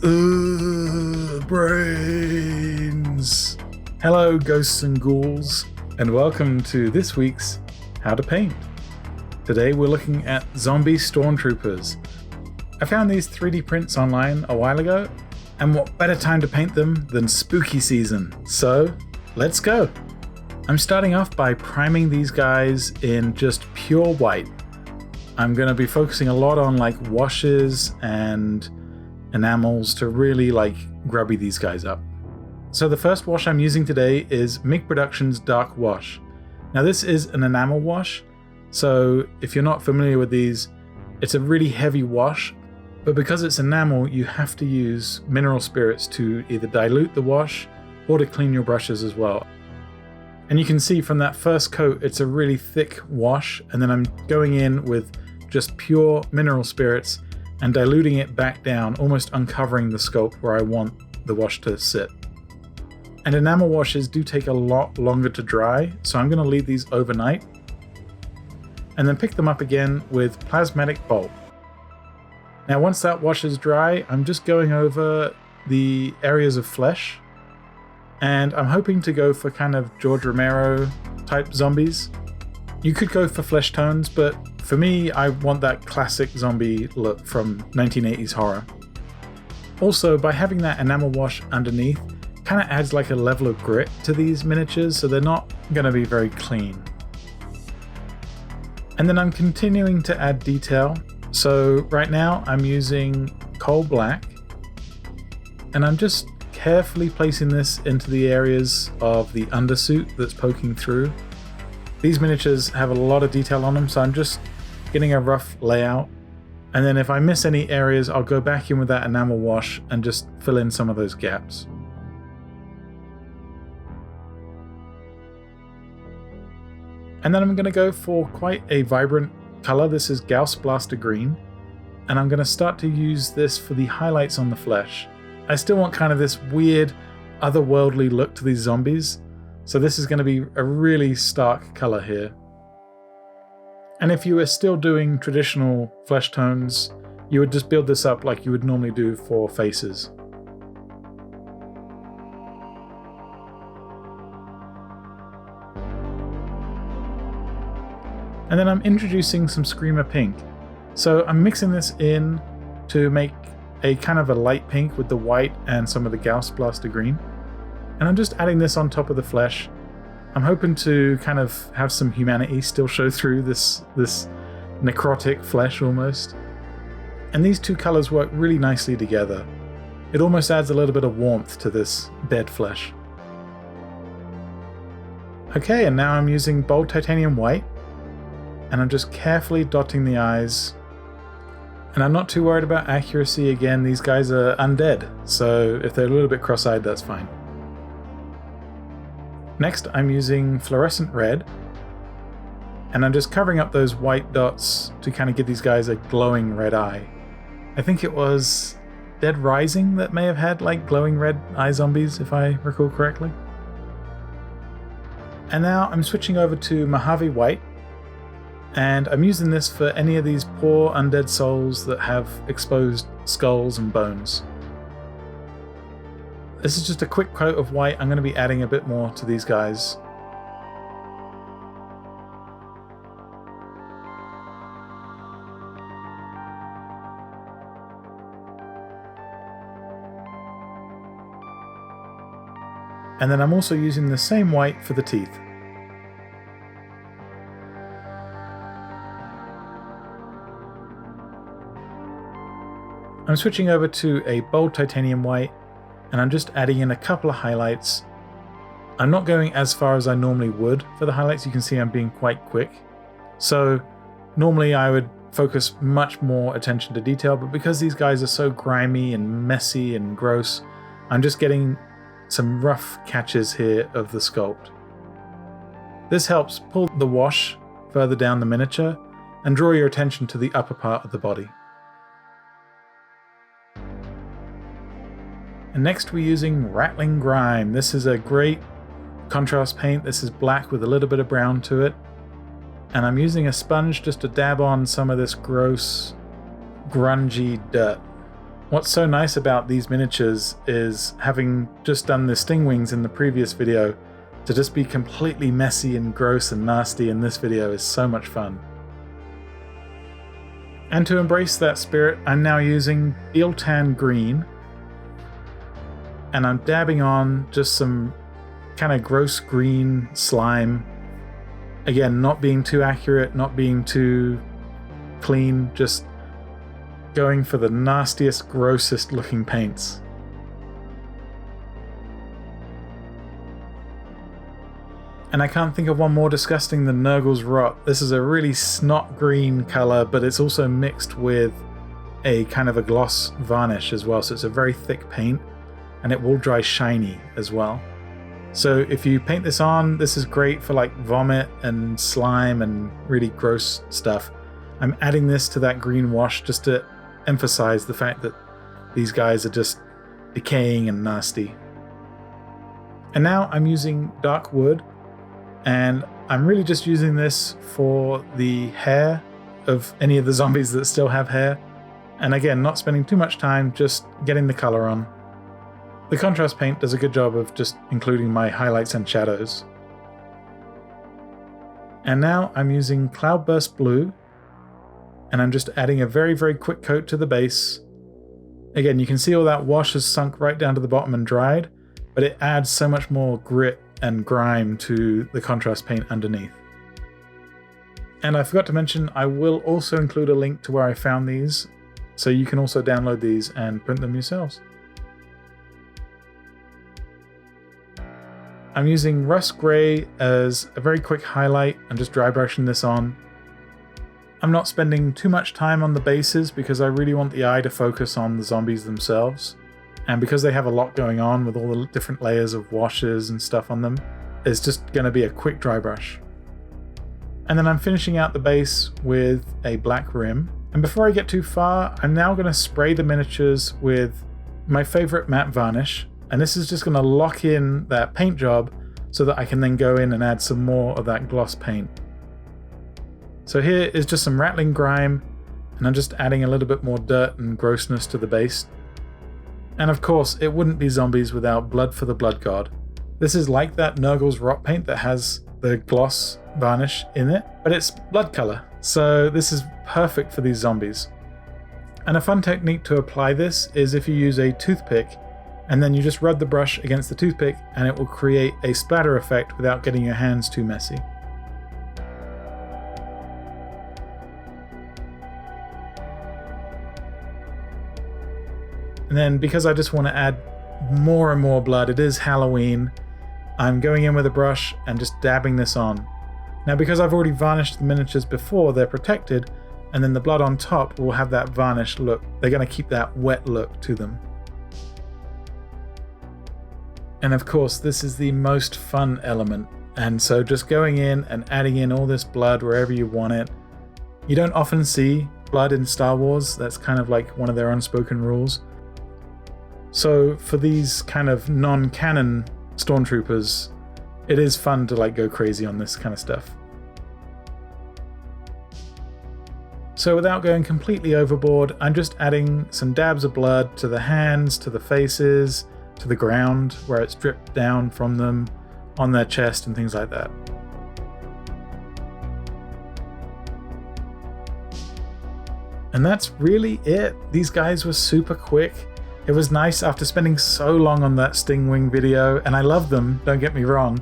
Braiiiins! Hello ghosts and ghouls, and welcome to this week's How to Paint. Today we're looking at Zombie Stormtroopers. I found these 3D prints online a while ago, and what better time to paint them than spooky season, so let's go! I'm starting off by priming these guys in just pure white. I'm going to be focusing a lot on like washes and enamels to really like grubby these guys up. So the first wash I'm using today is MIG Productions Dark Wash. Now this is an enamel wash, so if you're not familiar with these, it's a really heavy wash, but because it's enamel you have to use mineral spirits to either dilute the wash or to clean your brushes as well. And you can see from that first coat it's a really thick wash, and then I'm going in with just pure mineral spirits and diluting it back down, almost uncovering the sculpt where I want the wash to sit. And enamel washes do take a lot longer to dry, so I'm going to leave these overnight and then pick them up again with Plasmatic Bulk. Now once that wash is dry, I'm just going over the areas of flesh, and I'm hoping to go for kind of George Romero type zombies. You could go for flesh tones, but for me, I want that classic zombie look from 1980s horror. Also, by having that enamel wash underneath, kind of adds like a level of grit to these miniatures, so they're not going to be very clean. And then I'm continuing to add detail. So right now I'm using coal black, and I'm just carefully placing this into the areas of the undersuit that's poking through. These miniatures have a lot of detail on them, so I'm just getting a rough layout, and then if I miss any areas I'll go back in with that enamel wash and just fill in some of those gaps. And then I'm going to go for quite a vibrant color. This is Gauss Blaster Green, and I'm going to start to use this for the highlights on the flesh. I still want kind of this weird otherworldly look to these zombies, so this is going to be a really stark color here. And if you were still doing traditional flesh tones, you would just build this up like you would normally do for faces. And then I'm introducing some Screamer Pink. So I'm mixing this in to make a kind of a light pink with the white and some of the Gauss Blaster Green. And I'm just adding this on top of the flesh. I'm hoping to kind of have some humanity still show through this necrotic flesh almost. And these two colors work really nicely together. It almost adds a little bit of warmth to this dead flesh. Okay, and now I'm using bold titanium white, and I'm just carefully dotting the eyes. And I'm not too worried about accuracy. Again, these guys are undead, so if they're a little bit cross-eyed, that's fine. Next, I'm using Fluorescent Red, and I'm just covering up those white dots to kind of give these guys a glowing red eye. I think it was Dead Rising that may have had like glowing red eye zombies, if I recall correctly. And now I'm switching over to Mojave White, and I'm using this for any of these poor undead souls that have exposed skulls and bones. This is just a quick coat of white. I'm going to be adding a bit more to these guys. And then I'm also using the same white for the teeth. I'm switching over to a bold titanium white, and I'm just adding in a couple of highlights. I'm not going as far as I normally would for the highlights. You can see I'm being quite quick. So normally I would focus much more attention to detail, but because these guys are so grimy and messy and gross, I'm just getting some rough catches here of the sculpt. This helps pull the wash further down the miniature and draw your attention to the upper part of the body. And next we're using Ratling Grime. This is a great contrast paint. This is black with a little bit of brown to it. And I'm using a sponge just to dab on some of this gross, grungy dirt. What's so nice about these miniatures is, having just done the sting wings in the previous video, to just be completely messy and gross and nasty in this video is so much fun. And to embrace that spirit, I'm now using Beil-Tan green, and I'm dabbing on just some kind of gross green slime. Again, not being too accurate, not being too clean, just going for the nastiest, grossest looking paints. And I can't think of one more disgusting than Nurgle's Rot. This is a really snot green color, but it's also mixed with a kind of a gloss varnish as well, so it's a very thick paint, and it will dry shiny as well. So if you paint this on, this is great for like vomit and slime and really gross stuff. I'm adding this to that green wash just to emphasize the fact that these guys are just decaying and nasty. And now I'm using dark wood, and I'm really just using this for the hair of any of the zombies that still have hair. And again, not spending too much time, just getting the color on. The contrast paint does a good job of just including my highlights and shadows. And now I'm using Cloudburst blue, and I'm just adding a very, very quick coat to the base. Again, you can see all that wash has sunk right down to the bottom and dried, but it adds so much more grit and grime to the contrast paint underneath. And I forgot to mention, I will also include a link to where I found these, so you can also download these and print them yourselves. I'm using Russ Grey as a very quick highlight and just dry brushing this on. I'm not spending too much time on the bases because I really want the eye to focus on the zombies themselves. And because they have a lot going on with all the different layers of washes and stuff on them, it's just going to be a quick dry brush. And then I'm finishing out the base with a black rim. And before I get too far, I'm now going to spray the miniatures with my favorite matte varnish. And this is just going to lock in that paint job so that I can then go in and add some more of that gloss paint. So here is just some Ratling grime, and I'm just adding a little bit more dirt and grossness to the base. And of course, it wouldn't be zombies without Blood for the Blood God. This is like that Nurgle's Rot paint that has the gloss varnish in it, but it's blood color, so this is perfect for these zombies. And a fun technique to apply this is if you use a toothpick, and then you just rub the brush against the toothpick, and it will create a splatter effect without getting your hands too messy. And then because I just want to add more and more blood, it is Halloween, I'm going in with a brush and just dabbing this on. Now because I've already varnished the miniatures before, they're protected, and then the blood on top will have that varnished look. They're going to keep that wet look to them. And of course, this is the most fun element. And so just going in and adding in all this blood wherever you want it. You don't often see blood in Star Wars. That's kind of like one of their unspoken rules. So for these kind of non-canon stormtroopers, it is fun to like go crazy on this kind of stuff. So without going completely overboard, I'm just adding some dabs of blood to the hands, to the faces, to the ground where it's dripped down from them, on their chest and things like that. And that's really it. These guys were super quick. It was nice after spending so long on that Stingwing video, and I love them, don't get me wrong.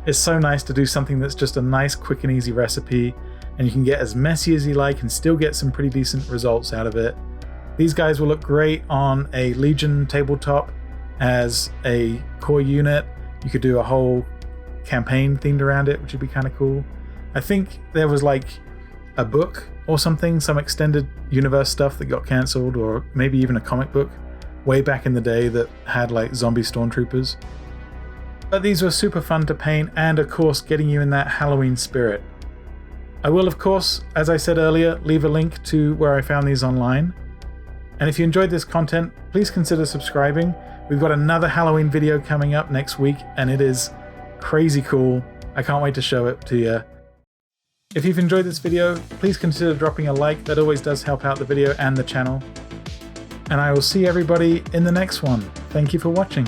It's so nice to do something that's just a nice, quick and easy recipe, and you can get as messy as you like and still get some pretty decent results out of it. These guys will look great on a Legion tabletop as a core unit. You could do a whole campaign themed around it, which would be kind of cool. I think there was like a book or something, some extended universe stuff that got cancelled, or maybe even a comic book way back in the day that had like Zombie Stormtroopers. But these were super fun to paint, and of course getting you in that Halloween spirit. I will of course, as I said earlier, leave a link to where I found these online. And if you enjoyed this content, please consider subscribing. We've got another Halloween video coming up next week, and it is crazy cool. I can't wait to show it to you. If you've enjoyed this video, please consider dropping a like. That always does help out the video and the channel. and I will see everybody in the next one. Thank you for watching.